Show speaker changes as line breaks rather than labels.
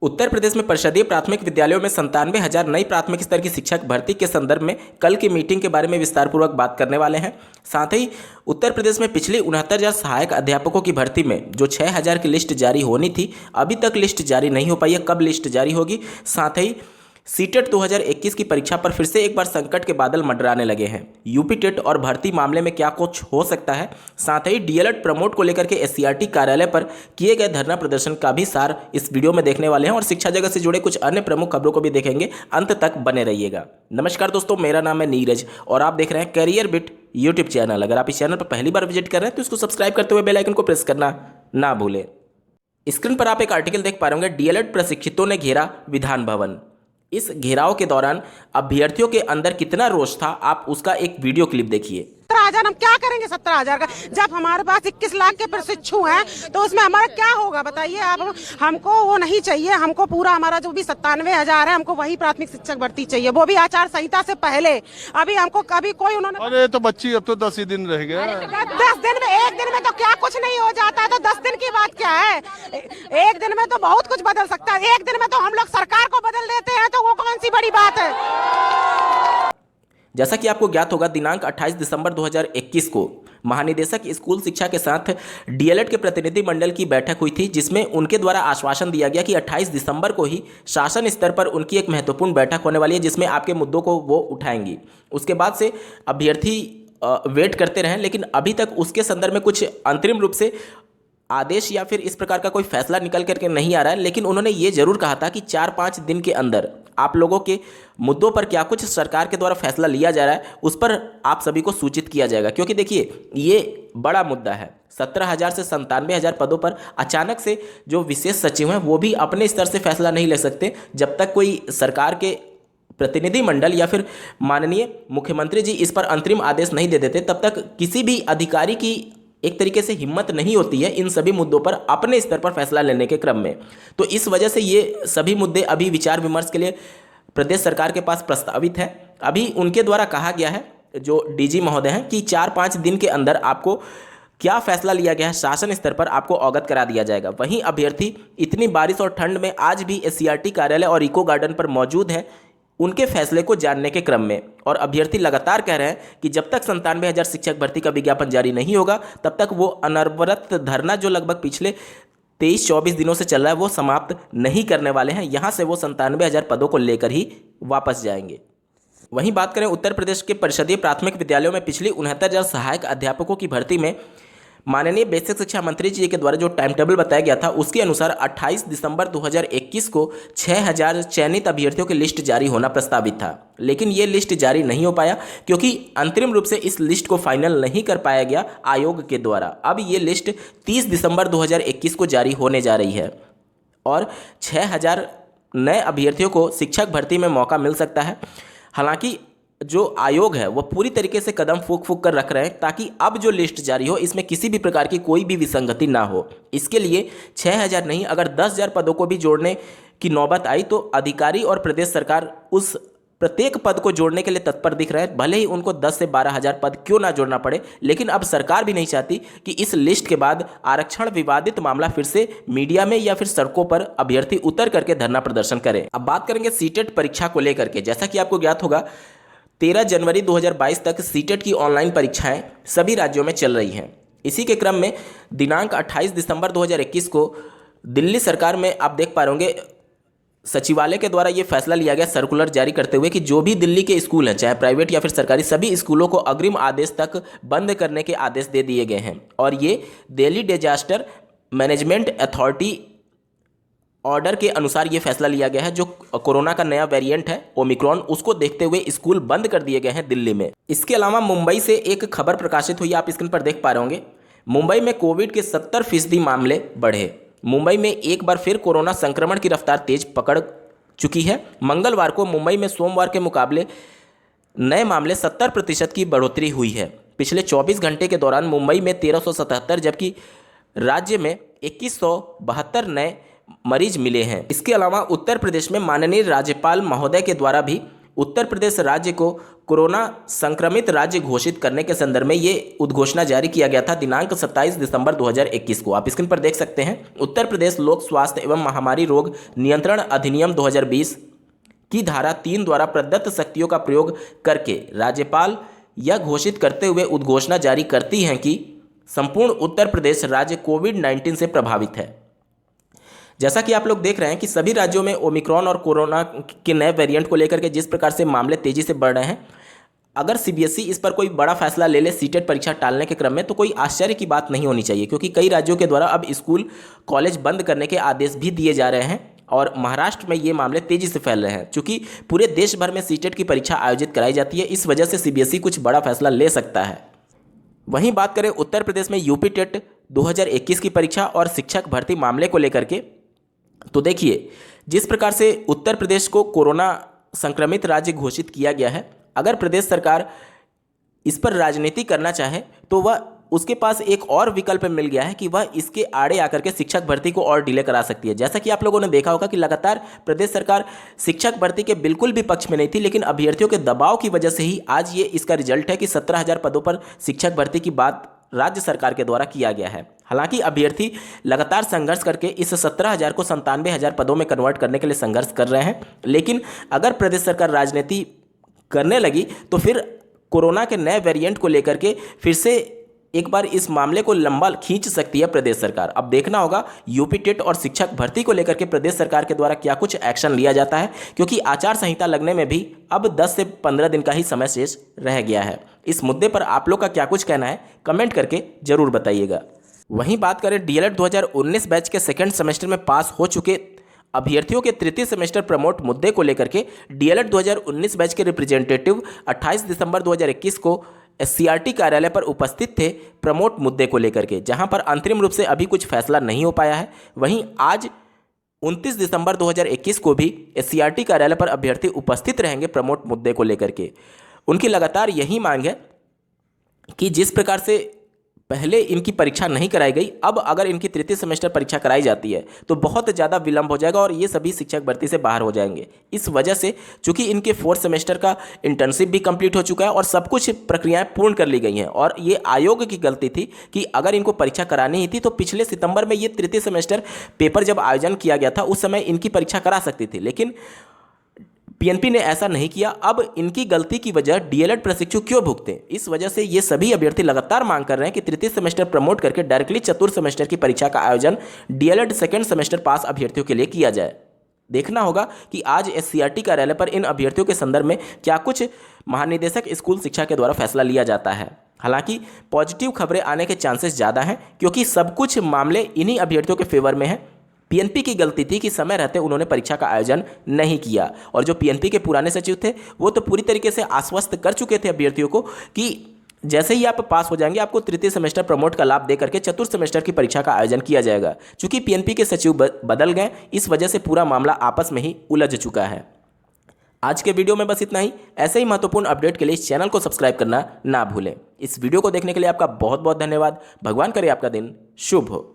उत्तर प्रदेश में परिषदीय प्राथमिक विद्यालयों में 97,000 नई प्राथमिक स्तर की शिक्षक भर्ती के संदर्भ में कल की मीटिंग के बारे में विस्तारपूर्वक बात करने वाले हैं। साथ ही उत्तर प्रदेश में पिछली 69,000 सहायक अध्यापकों की भर्ती में जो 6,000 की लिस्ट जारी होनी थी, अभी तक लिस्ट जारी नहीं हो पाई है। कब लिस्ट जारी होगी? साथ ही सीटेट 2021 की परीक्षा पर फिर से एक बार संकट के बादल मंडराने लगे हैं। यूपी टेट और भर्ती मामले में क्या कुछ हो सकता है? साथ ही डीएलएड प्रमोट को लेकर के एससीईआरटी कार्यालय पर किए गए धरना प्रदर्शन का भी सार इस वीडियो में देखने वाले हैं और शिक्षा जगत से जुड़े कुछ अन्य प्रमुख खबरों को भी देखेंगे। अंत तक बने रहिएगा। नमस्कार दोस्तों, मेरा नाम है नीरज और आप देख रहे हैं करियर बिट यूट्यूब चैनल। अगर आप इस चैनल पर पहली बार विजिट कर रहे हैं तो इसको सब्सक्राइब करते हुए बेल आइकन को प्रेस करना ना भूलें। स्क्रीन पर आप एक आर्टिकल देख पा रहे होंगे, डीएलएड प्रशिक्षितों ने घेरा विधान भवन। इस घेराव के दौरान अभ्यर्थियों के अंदर कितना रोष था, आप उसका एक वीडियो क्लिप देखिए।
17,000 हम क्या करेंगे? 17,000 का जब हमारे पास 21 लाख के प्रशिक्षु हैं तो उसमें हमारा क्या होगा बताइए आप। हमको वो नहीं चाहिए, हमको पूरा हमारा जो भी 97,000 है हमको वही प्राथमिक शिक्षक भर्ती चाहिए, वो भी आचार संहिता से पहले। अभी हमको कभी कोई उन्होंने
अरे तो बच्ची अब तो 10 ही दिन रह गया।
10 दिन में, एक दिन में तो क्या कुछ नहीं हो जाता है, तो 10 दिन की बात क्या है? एक दिन में तो बहुत कुछ बदल सकता है। एक दिन में तो हम लोग सरकार को बदल देते हैं, तो वो कौन सी बड़ी बात है।
जैसा कि आपको ज्ञात होगा, दिनांक 28 दिसंबर 2021 को महानिदेशक स्कूल शिक्षा के साथ डीएलएड के प्रतिनिधि मंडल की बैठक हुई थी, जिसमें उनके द्वारा आश्वासन दिया गया कि 28 दिसंबर को ही शासन स्तर पर उनकी एक महत्वपूर्ण बैठक होने वाली है, जिसमें आपके मुद्दों को वो उठाएंगी। उसके बाद से अभ्यर्थी वेट करते रहें, लेकिन अभी तक उसके संदर्भ में कुछ अंतरिम रूप से आदेश या फिर इस प्रकार का कोई फैसला निकल करके नहीं आ रहा है। लेकिन उन्होंने ये जरूर कहा था कि 4-5 दिन के अंदर आप लोगों के मुद्दों पर क्या कुछ सरकार के द्वारा फैसला लिया जा रहा है, उस पर आप सभी को सूचित किया जाएगा। क्योंकि देखिए, ये बड़ा मुद्दा है। 17,000 से 97,000 पदों पर अचानक से जो विशेष सचिव हैं वो भी अपने स्तर से फैसला नहीं ले सकते जब तक कोई सरकार के प्रतिनिधि मंडल या फिर माननीय मुख्यमंत्री जी इस पर अंतरिम आदेश नहीं दे देते। तब तक किसी भी अधिकारी की एक तरीके से हिम्मत नहीं होती है इन सभी मुद्दों पर अपने स्तर पर फैसला लेने के क्रम में। तो इस वजह से ये सभी मुद्दे अभी विचार विमर्श के लिए प्रदेश सरकार के पास प्रस्तावित है। अभी उनके द्वारा कहा गया है, जो डीजी महोदय हैं, कि 4-5 दिन के अंदर आपको क्या फैसला लिया गया है शासन स्तर पर आपको अवगत करा दिया जाएगा। वहीं अभ्यर्थी इतनी बारिश और ठंड में आज भी एससीईआरटी कार्यालय और इको गार्डन पर मौजूद हैं उनके फैसले को जानने के क्रम में। और अभ्यर्थी लगातार कह रहे हैं कि जब तक 97,000 शिक्षक भर्ती का विज्ञापन जारी नहीं होगा तब तक वो अनवरत धरना जो लगभग पिछले 23-24 दिनों से चल रहा है वो समाप्त नहीं करने वाले हैं। यहाँ से वो 97,000 पदों को लेकर ही वापस जाएंगे। वहीं बात करें उत्तर प्रदेश के परिषदीय प्राथमिक विद्यालयों में पिछली 69,000 सहायक अध्यापकों की भर्ती में माननीय बेसिक शिक्षा मंत्री जी के द्वारा जो टाइम टेबल बताया गया था, उसके अनुसार 28 दिसंबर 2021 को 6,000 चयनित अभ्यर्थियों की लिस्ट जारी होना प्रस्तावित था। लेकिन ये लिस्ट जारी नहीं हो पाया क्योंकि अंतरिम रूप से इस लिस्ट को फाइनल नहीं कर पाया गया आयोग के द्वारा। अब ये लिस्ट 30 दिसंबर 2021 को जारी होने जा रही है और 6,000 नए अभ्यर्थियों को शिक्षक भर्ती में मौका मिल सकता है। हालांकि जो आयोग है वो पूरी तरीके से कदम फूंक कर रख रहे हैं ताकि अब जो लिस्ट जारी हो इसमें किसी भी प्रकार की कोई भी विसंगति ना हो। इसके लिए 6,000 नहीं, अगर 10,000 पदों को भी जोड़ने की नौबत आई तो अधिकारी और प्रदेश सरकार उस प्रत्येक पद को जोड़ने के लिए तत्पर दिख रहे हैं। भले ही उनको 10 से 12,000 पद क्यों ना जोड़ना पड़े, लेकिन अब सरकार भी नहीं चाहती कि इस लिस्ट के बाद आरक्षण विवादित मामला फिर से मीडिया में या फिर सड़कों पर अभ्यर्थी उतर करके धरना प्रदर्शन करें। अब बात करेंगे सीटेट परीक्षा को लेकर के। जैसा कि आपको ज्ञात होगा, 13 जनवरी 2022 तक सीटेट की ऑनलाइन परीक्षाएं सभी राज्यों में चल रही हैं। इसी के क्रम में दिनांक 28 दिसंबर 2021 को दिल्ली सरकार में आप देख पा रहे होंगे, सचिवालय के द्वारा ये फैसला लिया गया सर्कुलर जारी करते हुए कि जो भी दिल्ली के स्कूल हैं, चाहे प्राइवेट या फिर सरकारी, सभी स्कूलों को अग्रिम आदेश तक बंद करने के आदेश दे दिए गए हैं। और ये Delhi disaster management authority order के अनुसार ये फैसला लिया गया है। जो कोरोना का नया वेरिएंट है ओमिक्रॉन, उसको देखते हुए स्कूल बंद कर दिए गए हैं दिल्ली में। इसके अलावा मुंबई से एक खबर प्रकाशित हुई, आप स्क्रीन पर देख पा रहे होंगे। मुंबई में कोविड के 70% मामले बढ़े। मुंबई में एक बार फिर कोरोना संक्रमण की रफ्तार तेज पकड़ चुकी है। मंगलवार को मुंबई में सोमवार के मुकाबले नए मामले 70% की बढ़ोतरी हुई है। पिछले 24 घंटे के दौरान मुंबई में 1377 जबकि राज्य में 2172 नए मरीज मिले हैं। इसके अलावा उत्तर प्रदेश में माननीय राज्यपाल महोदय के द्वारा भी उत्तर प्रदेश राज्य को कोरोना संक्रमित राज्य घोषित करने के संदर्भ में ये उद्घोषणा जारी किया गया था दिनांक 27 दिसंबर 2021 को। आप स्क्रीन पर देख सकते हैं। उत्तर प्रदेश लोक स्वास्थ्य एवं महामारी रोग नियंत्रण अधिनियम 2020 की धारा 3 द्वारा प्रदत्त शक्तियों का प्रयोग करके राज्यपाल यह घोषित करते हुए उद्घोषणा जारी करती हैं कि संपूर्ण उत्तर प्रदेश राज्य कोविड-19 से प्रभावित है। जैसा कि आप लोग देख रहे हैं कि सभी राज्यों में ओमिक्रॉन और कोरोना के नए वेरिएंट को लेकर के जिस प्रकार से मामले तेजी से बढ़ रहे हैं, अगर सीबीएसई इस पर कोई बड़ा फैसला ले ले सीटेट परीक्षा टालने के क्रम में, तो कोई आश्चर्य की बात नहीं होनी चाहिए, क्योंकि कई राज्यों के द्वारा अब स्कूल कॉलेज बंद करने के आदेश भी दिए जा रहे हैं और महाराष्ट्र में ये मामले तेजी से फैल रहे हैं। चूँकि पूरे देश भर में सीटेट की परीक्षा आयोजित कराई जाती है, इस वजह से सीबीएसई कुछ बड़ा फैसला ले सकता है। वहीं बात करें उत्तर प्रदेश में यूपी टेट 2021 की परीक्षा और शिक्षक भर्ती मामले को लेकर के, तो देखिए जिस प्रकार से उत्तर प्रदेश को कोरोना संक्रमित राज्य घोषित किया गया है, अगर प्रदेश सरकार इस पर राजनीति करना चाहे तो वह उसके पास एक और विकल्प मिल गया है कि वह इसके आड़े आकर के शिक्षक भर्ती को और डिले करा सकती है। जैसा कि आप लोगों ने देखा होगा कि लगातार प्रदेश सरकार शिक्षक भर्ती के बिल्कुल भी पक्ष में नहीं थी, लेकिन अभ्यर्थियों के दबाव की वजह से ही आज ये इसका रिजल्ट है कि 17,000 पदों पर शिक्षक भर्ती की बात राज्य सरकार के द्वारा किया गया है। हालांकि अभ्यर्थी लगातार संघर्ष करके इस 17,000 को 97,000 पदों में कन्वर्ट करने के लिए संघर्ष कर रहे हैं, लेकिन अगर प्रदेश सरकार राजनीति करने लगी तो फिर कोरोना के नए वेरिएंट को लेकर के फिर से एक बार इस मामले को लंबा खींच सकती है प्रदेश सरकार। अब देखना होगा यूपी टेट और शिक्षक भर्ती को लेकर के प्रदेश सरकार के द्वारा क्या कुछ एक्शन लिया जाता है, क्योंकि आचार संहिता लगने में भी अब 10 से 15 दिन का ही समय शेष रह गया है। इस मुद्दे पर आप लोग का क्या कुछ कहना है, कमेंट करके जरूर बताइएगा। वहीं बात करें डीएलएड 2019 बैच के सेकेंड सेमेस्टर में पास हो चुके अभ्यर्थियों के तृतीय सेमेस्टर प्रमोट मुद्दे को लेकर के, डीएलएड 2019 बैच के रिप्रेजेंटेटिव 28 दिसंबर 2021 को एससीईआरटी कार्यालय पर उपस्थित थे प्रमोट मुद्दे को लेकर के, जहां पर अंतरिम रूप से अभी कुछ फैसला नहीं हो पाया है। वहीं आज 29 दिसंबर 2021 को भी एससीईआरटी कार्यालय पर अभ्यर्थी उपस्थित रहेंगे प्रमोट मुद्दे को लेकर के। उनकी लगातार यही मांग है कि जिस प्रकार से पहले इनकी परीक्षा नहीं कराई गई, अब अगर इनकी तृतीय सेमेस्टर परीक्षा कराई जाती है तो बहुत ज़्यादा विलंब हो जाएगा और ये सभी शिक्षक भर्ती से बाहर हो जाएंगे। इस वजह से चूंकि इनके 4th सेमेस्टर का इंटर्नशिप भी कंप्लीट हो चुका है और सब कुछ प्रक्रियाएं पूर्ण कर ली गई हैं, और ये आयोग की गलती थी कि अगर इनको परीक्षा करानी ही थी तो पिछले सितंबर में ये तृतीय सेमेस्टर पेपर जब आयोजन किया गया था उस समय इनकी परीक्षा करा सकती थी, लेकिन पीएनपी ने ऐसा नहीं किया। अब इनकी गलती की वजह डीएलएड प्रशिक्षु क्यों भुगते? इस वजह से ये सभी अभ्यर्थी लगातार मांग कर रहे हैं कि तृतीय सेमेस्टर प्रमोट करके डायरेक्टली चतुर्थ सेमेस्टर की परीक्षा का आयोजन डीएलएड सेकेंड सेमेस्टर पास अभ्यर्थियों के लिए किया जाए। देखना होगा कि आज एससीईआरटी कार्यालय पर इन अभ्यर्थियों के संदर्भ में क्या कुछ महानिदेशक स्कूल शिक्षा के द्वारा फैसला लिया जाता है। हालांकि पॉजिटिव खबरें आने के चांसेस ज़्यादा हैं, क्योंकि सब कुछ मामले इन्हीं अभ्यर्थियों के फेवर में है। पीएनपी की गलती थी कि समय रहते उन्होंने परीक्षा का आयोजन नहीं किया, और जो पीएनपी के पुराने सचिव थे वो तो पूरी तरीके से आश्वस्त कर चुके थे अभ्यर्थियों को कि जैसे ही आप पास हो जाएंगे आपको तृतीय सेमेस्टर प्रमोट का लाभ देकर के चतुर्थ सेमेस्टर की परीक्षा का आयोजन किया जाएगा। चूंकि पीएनपी के सचिव बदल गए, इस वजह से पूरा मामला आपस में ही उलझ चुका है। आज के वीडियो में बस इतना ही। ऐसे ही महत्वपूर्ण अपडेट के लिए इस चैनल को सब्सक्राइब करना ना भूलें। इस वीडियो को देखने के लिए आपका बहुत बहुत धन्यवाद। भगवान करे आपका दिन शुभ हो।